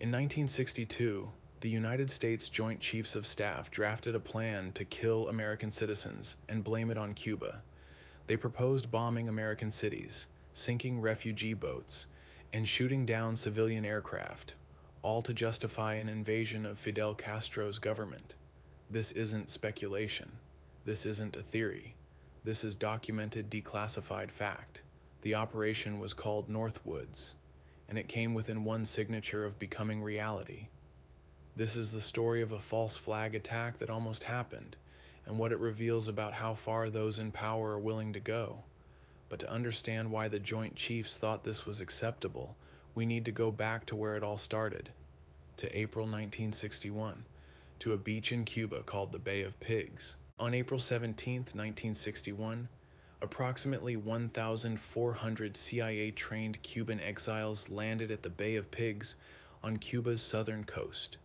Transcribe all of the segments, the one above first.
In 1962, the United States Joint Chiefs of Staff drafted a plan to kill American citizens and blame it on Cuba. They proposed bombing American cities, sinking refugee boats, and shooting down civilian aircraft, all to justify an invasion of Fidel Castro's government. This isn't speculation. This isn't a theory. This is documented, declassified fact. The operation was called Northwoods, and it came within one signature of becoming reality. This is the story of a false flag attack that almost happened, and what it reveals about how far those in power are willing to go. But to understand why the Joint Chiefs thought this was acceptable, we need to go back to where it all started, to April 1961, to a beach in Cuba called the Bay of Pigs. On April 17, 1961, approximately 1,400 CIA-trained Cuban exiles landed at the Bay of Pigs on Cuba's southern coast.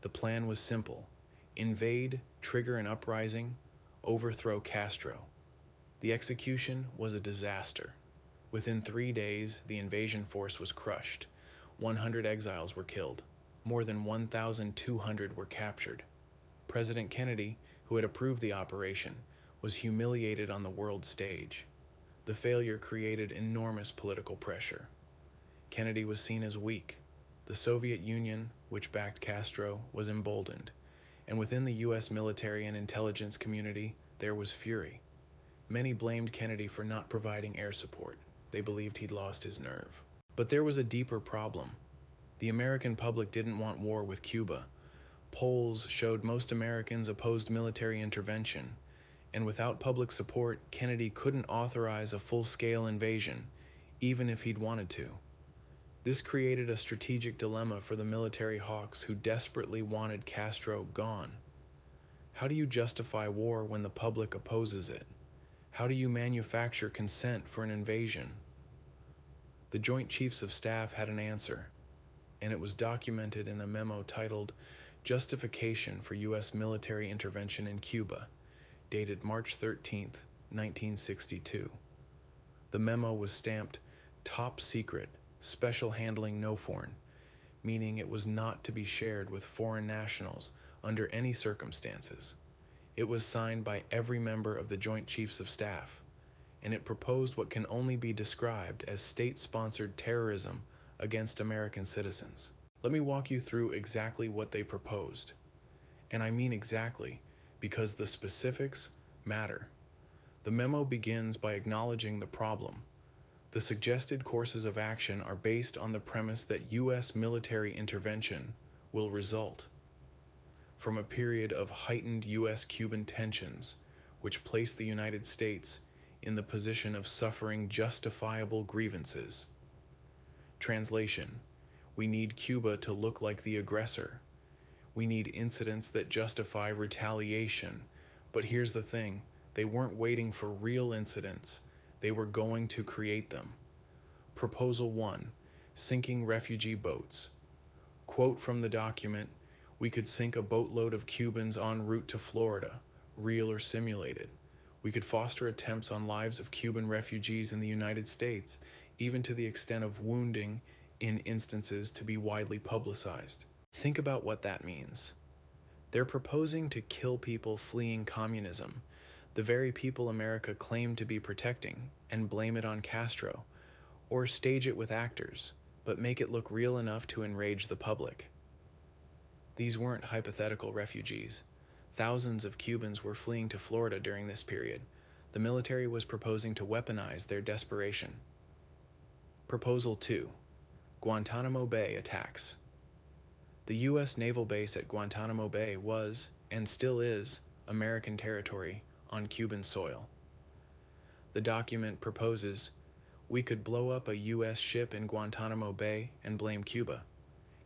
The plan was simple: invade, trigger an uprising, overthrow Castro. The execution was a disaster. Within 3 days, the invasion force was crushed. 100 exiles were killed. More than 1,200 were captured. President Kennedy, who had approved the operation, was humiliated on the world stage. The failure created enormous political pressure. Kennedy was seen as weak. The Soviet Union, which backed Castro, was emboldened, and within the US military and intelligence community, there was fury. Many blamed Kennedy for not providing air support. They believed he'd lost his nerve. But there was a deeper problem. The American public didn't want war with Cuba. Polls showed most Americans opposed military intervention, and without public support, Kennedy couldn't authorize a full-scale invasion, even if he'd wanted to. This created a strategic dilemma for the military hawks who desperately wanted Castro gone. How do you justify war when the public opposes it? How do you manufacture consent for an invasion? The Joint Chiefs of Staff had an answer, and it was documented in a memo titled Justification for U.S. Military Intervention in Cuba, dated March 13, 1962. The memo was stamped Top Secret, Special Handling No Foreign, meaning it was not to be shared with foreign nationals under any circumstances. It was signed by every member of the Joint Chiefs of Staff, and it proposed what can only be described as state-sponsored terrorism against American citizens. Let me walk you through exactly what they proposed. And I mean exactly, because the specifics matter. The memo begins by acknowledging the problem. The suggested courses of action are based on the premise that U.S. military intervention will result from a period of heightened U.S.-Cuban tensions, which place the United States in the position of suffering justifiable grievances. Translation: we need Cuba to look like the aggressor. We need incidents that justify retaliation. But here's the thing, they weren't waiting for real incidents. They were going to create them. Proposal 1, sinking refugee boats. Quote from the document, "We could sink a boatload of Cubans en route to Florida, real or simulated. We could foster attempts on lives of Cuban refugees in the United States, even to the extent of wounding in instances to be widely publicized." Think about what that means. They're proposing to kill people fleeing communism, the very people America claimed to be protecting, and blame it on Castro, or stage it with actors, but make it look real enough to enrage the public. These weren't hypothetical refugees. Thousands of Cubans were fleeing to Florida during this period. The military was proposing to weaponize their desperation. Proposal 2, Guantanamo Bay attacks. The U.S. naval base at Guantanamo Bay was, and still is, American territory on Cuban soil. The document proposes, we could blow up a U.S. ship in Guantanamo Bay and blame Cuba.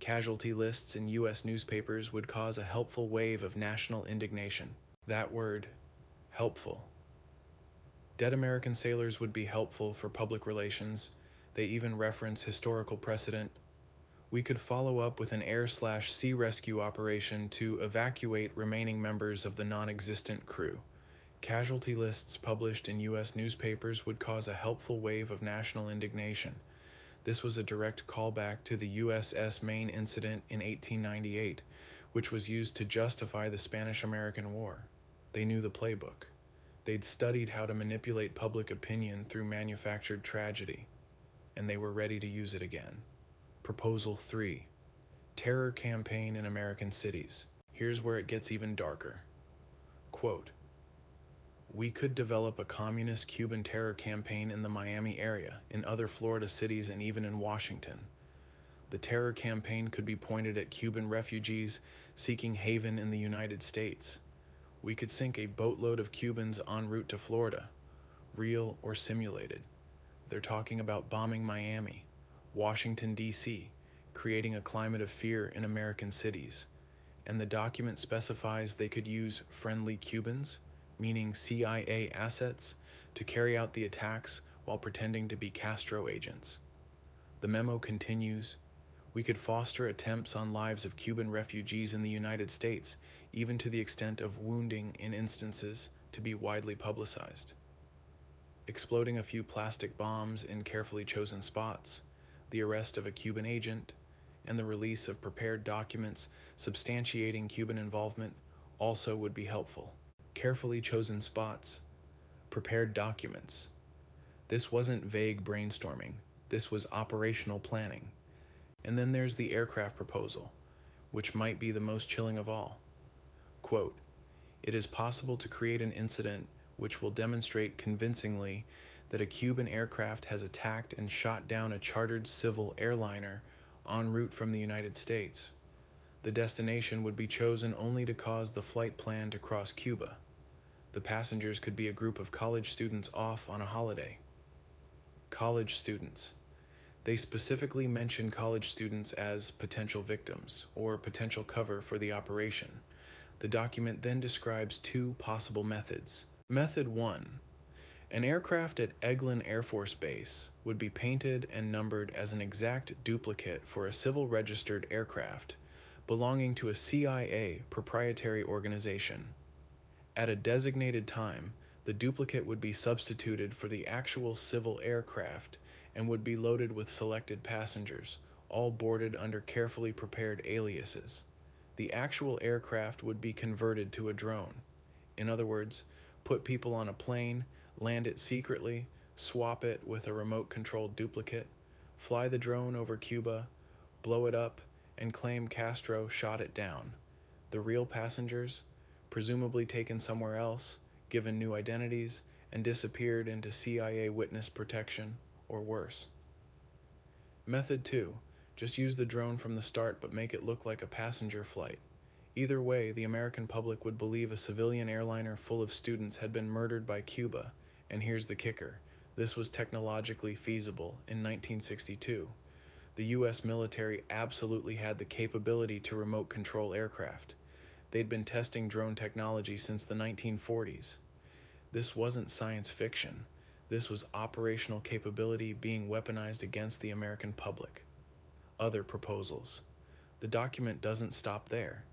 Casualty lists in U.S. newspapers would cause a helpful wave of national indignation. That word, helpful. Dead American sailors would be helpful for public relations. They even reference historical precedent. We could follow up with an air/sea rescue operation to evacuate remaining members of the non-existent crew. Casualty lists published in U.S. newspapers would cause a helpful wave of national indignation. This was a direct callback to the USS Maine incident in 1898, which was used to justify the Spanish-American War. They knew the playbook. They'd studied how to manipulate public opinion through manufactured tragedy, and they were ready to use it again. Proposal 3. Terror campaign in American cities. Here's where it gets even darker. Quote, "We could develop a communist Cuban terror campaign in the Miami area, in other Florida cities, and even in Washington. The terror campaign could be pointed at Cuban refugees seeking haven in the United States. We could sink a boatload of Cubans en route to Florida, real or simulated. They're talking about bombing Miami, Washington, D.C., creating a climate of fear in American cities. And the document specifies they could use friendly Cubans, meaning CIA assets, to carry out the attacks while pretending to be Castro agents." The memo continues, "We could foster attempts on lives of Cuban refugees in the United States, even to the extent of wounding in instances to be widely publicized. Exploding a few plastic bombs in carefully chosen spots, the arrest of a Cuban agent, and the release of prepared documents substantiating Cuban involvement also would be helpful." Carefully chosen spots, prepared documents. This wasn't vague brainstorming. This was operational planning. And then there's the aircraft proposal, which might be the most chilling of all. Quote, "It is possible to create an incident which will demonstrate convincingly that a Cuban aircraft has attacked and shot down a chartered civil airliner en route from the United States. The destination would be chosen only to cause the flight plan to cross Cuba. The passengers could be a group of college students off on a holiday." College students. They specifically mention college students as potential victims or potential cover for the operation. The document then describes 2 possible methods. Method 1. An aircraft at Eglin Air Force Base would be painted and numbered as an exact duplicate for a civil registered aircraft belonging to a CIA proprietary organization. At a designated time, the duplicate would be substituted for the actual civil aircraft and would be loaded with selected passengers, all boarded under carefully prepared aliases. The actual aircraft would be converted to a drone. In other words, put people on a plane, land it secretly, swap it with a remote-controlled duplicate, fly the drone over Cuba, blow it up, and claim Castro shot it down. The real passengers, presumably taken somewhere else, given new identities, and disappeared into CIA witness protection, or worse. Method 2. Just use the drone from the start but make it look like a passenger flight. Either way, the American public would believe a civilian airliner full of students had been murdered by Cuba, and here's the kicker. This was technologically feasible in 1962. The U.S. military absolutely had the capability to remote control aircraft. They'd been testing drone technology since the 1940s. This wasn't science fiction. This was operational capability being weaponized against the American public. Other proposals. The document doesn't stop there.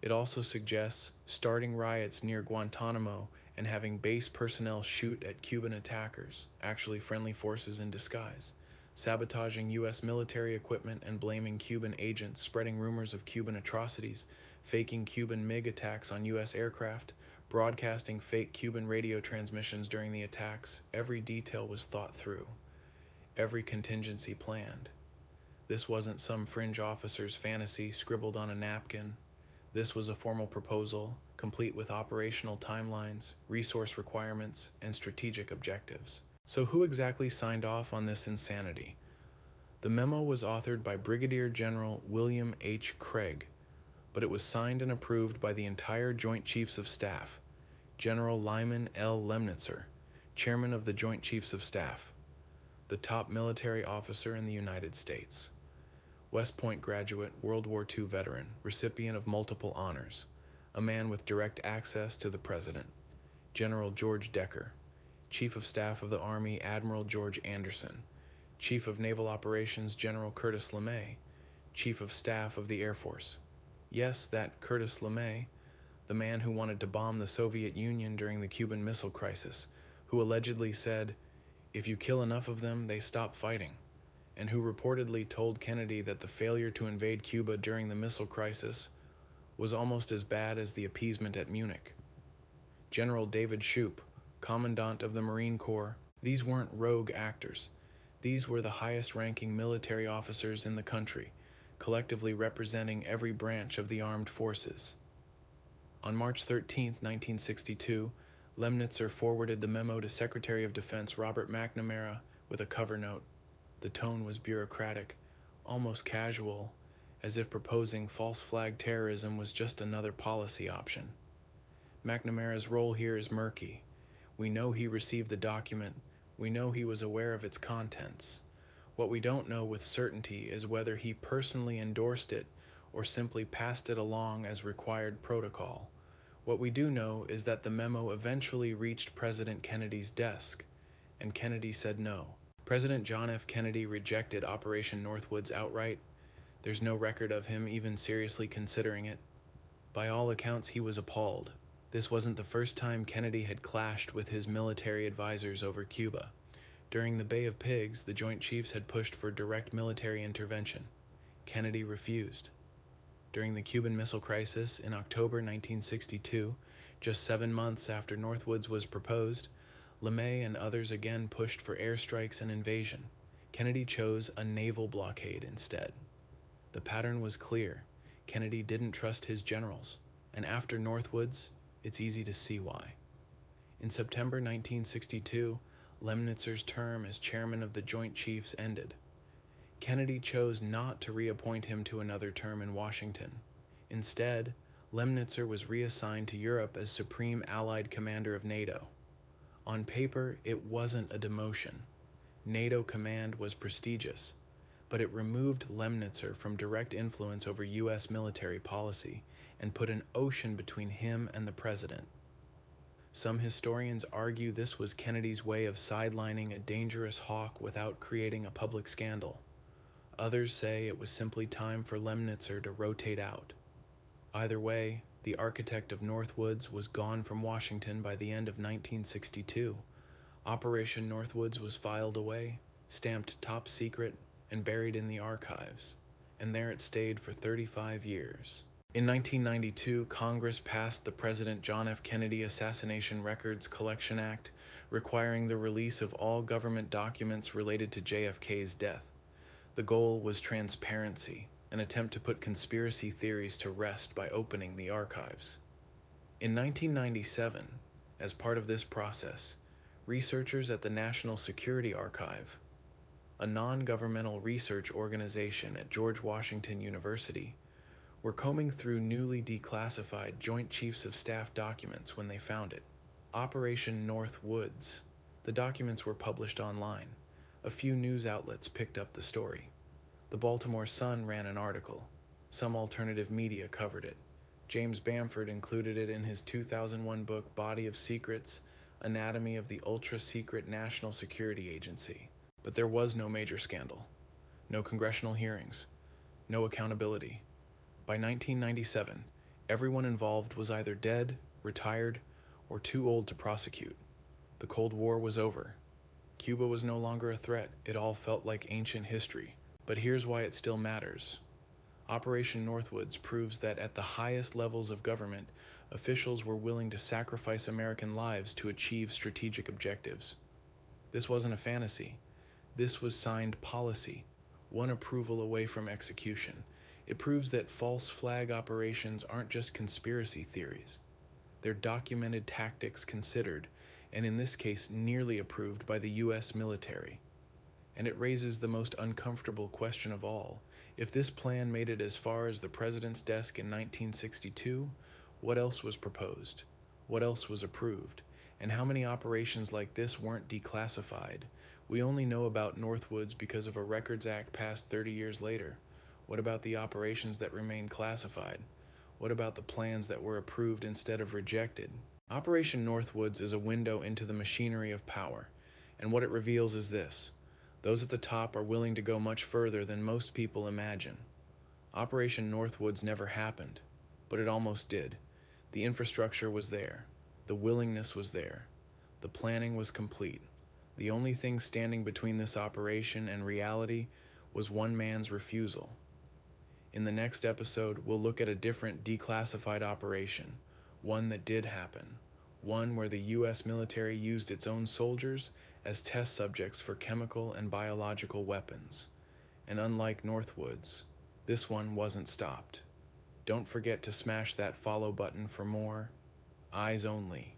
It also suggests starting riots near Guantanamo and having base personnel shoot at Cuban attackers, actually friendly forces in disguise, sabotaging U.S. military equipment and blaming Cuban agents, spreading rumors of Cuban atrocities, faking Cuban MiG attacks on U.S. aircraft, broadcasting fake Cuban radio transmissions during the attacks. Every detail was thought through. Every contingency planned. This wasn't some fringe officer's fantasy scribbled on a napkin. This was a formal proposal, complete with operational timelines, resource requirements, and strategic objectives. So who exactly signed off on this insanity? The memo was authored by Brigadier General William H. Craig, but it was signed and approved by the entire Joint Chiefs of Staff, General Lyman L. Lemnitzer, Chairman of the Joint Chiefs of Staff, the top military officer in the United States. West Point graduate, World War II veteran, recipient of multiple honors, a man with direct access to the President, General George Decker, Chief of Staff of the Army, Admiral George Anderson, Chief of Naval Operations, General Curtis LeMay, Chief of Staff of the Air Force. Yes, that Curtis LeMay, the man who wanted to bomb the Soviet Union during the Cuban Missile Crisis, who allegedly said, "If you kill enough of them, they stop fighting." and who reportedly told Kennedy that the failure to invade Cuba during the missile crisis was almost as bad as the appeasement at Munich. General David Shoup, Commandant of the Marine Corps. These weren't rogue actors. These were the highest-ranking military officers in the country, collectively representing every branch of the armed forces. On March 13, 1962, Lemnitzer forwarded the memo to Secretary of Defense Robert McNamara with a cover note. The tone was bureaucratic, almost casual, as if proposing false flag terrorism was just another policy option. McNamara's role here is murky. We know he received the document. We know he was aware of its contents. What we don't know with certainty is whether he personally endorsed it or simply passed it along as required protocol. What we do know is that the memo eventually reached President Kennedy's desk, and Kennedy said no. President John F. Kennedy rejected Operation Northwoods outright. There's no record of him even seriously considering it. By all accounts, he was appalled. This wasn't the first time Kennedy had clashed with his military advisors over Cuba. During the Bay of Pigs, the Joint Chiefs had pushed for direct military intervention. Kennedy refused. During the Cuban Missile Crisis in October 1962, just 7 months after Northwoods was proposed, LeMay and others again pushed for airstrikes and invasion. Kennedy chose a naval blockade instead. The pattern was clear. Kennedy didn't trust his generals, and after Northwoods, it's easy to see why. In September 1962, Lemnitzer's term as chairman of the Joint Chiefs ended. Kennedy chose not to reappoint him to another term in Washington. Instead, Lemnitzer was reassigned to Europe as Supreme Allied Commander of NATO. On paper, it wasn't a demotion. NATO command was prestigious, but it removed Lemnitzer from direct influence over U.S. military policy and put an ocean between him and the president. Some historians argue this was Kennedy's way of sidelining a dangerous hawk without creating a public scandal. Others say it was simply time for Lemnitzer to rotate out. Either way, the architect of Northwoods was gone from Washington by the end of 1962. Operation Northwoods was filed away, stamped top secret, and buried in the archives, and there it stayed for 35 years. In 1992, Congress passed the President John F. Kennedy Assassination Records Collection Act, requiring the release of all government documents related to JFK's death. The goal was transparency, an attempt to put conspiracy theories to rest by opening the archives. In 1997, as part of this process, researchers at the National Security Archive, a non-governmental research organization at George Washington University, were combing through newly declassified Joint Chiefs of Staff documents when they found it. Operation Northwoods. The documents were published online. A few news outlets picked up the story. The Baltimore Sun ran an article. Some alternative media covered it. James Bamford included it in his 2001 book Body of Secrets, Anatomy of the Ultra-Secret National Security Agency. But there was no major scandal. No congressional hearings. No accountability. By 1997, everyone involved was either dead, retired, or too old to prosecute. The Cold War was over. Cuba was no longer a threat. It all felt like ancient history. But here's why it still matters. Operation Northwoods proves that at the highest levels of government, officials were willing to sacrifice American lives to achieve strategic objectives. This wasn't a fantasy. This was signed policy, one approval away from execution. It proves that false flag operations aren't just conspiracy theories. They're documented tactics considered, and in this case nearly approved by the U.S. military. And it raises the most uncomfortable question of all. If this plan made it as far as the president's desk in 1962, what else was proposed? What else was approved? And how many operations like this weren't declassified? We only know about Northwoods because of a Records Act passed 30 years later. What about the operations that remained classified? What about the plans that were approved instead of rejected? Operation Northwoods is a window into the machinery of power, and what it reveals is this. Those at the top are willing to go much further than most people imagine. Operation Northwoods never happened, but it almost did. The infrastructure was there. The willingness was there. The planning was complete. The only thing standing between this operation and reality was one man's refusal. In the next episode, we'll look at a different declassified operation, one that did happen, one where the U.S. military used its own soldiers as test subjects for chemical and biological weapons. And unlike Northwoods, this one wasn't stopped. Don't forget to smash that follow button for more Eyes Only